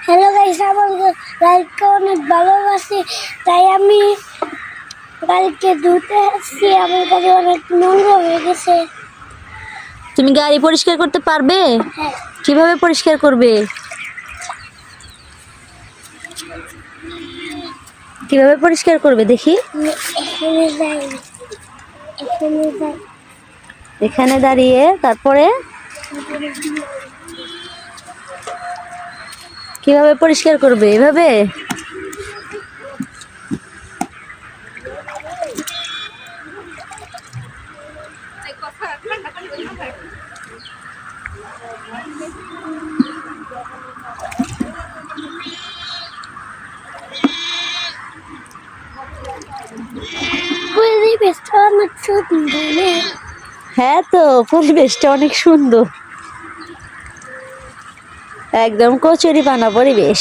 Hello guys, আমার গাড়িকে অনেক ভালোবাসি, তাই আমি গাড়িকে ধুতে আসছি। আমার গাড়ি অনেক নোংরা হয়ে গেছে। তুমি গাড়ি পরিষ্কার করতে পারবে? হ্যাঁ, কিভাবে পরিষ্কার করবে? কিভাবে পরিষ্কার করবে দেখি? আমি এখানে যাই, এখানে যাই। এখানে দাঁড়িয়ে তারপরে কিভাবে পরিষ্কার করবে? এভাবে? পরিবেশটা অনেক সুন্দর। হ্যাঁ তো, পরিবেশটা অনেক সুন্দর, একদম কচুরিপানা পরিবেশ।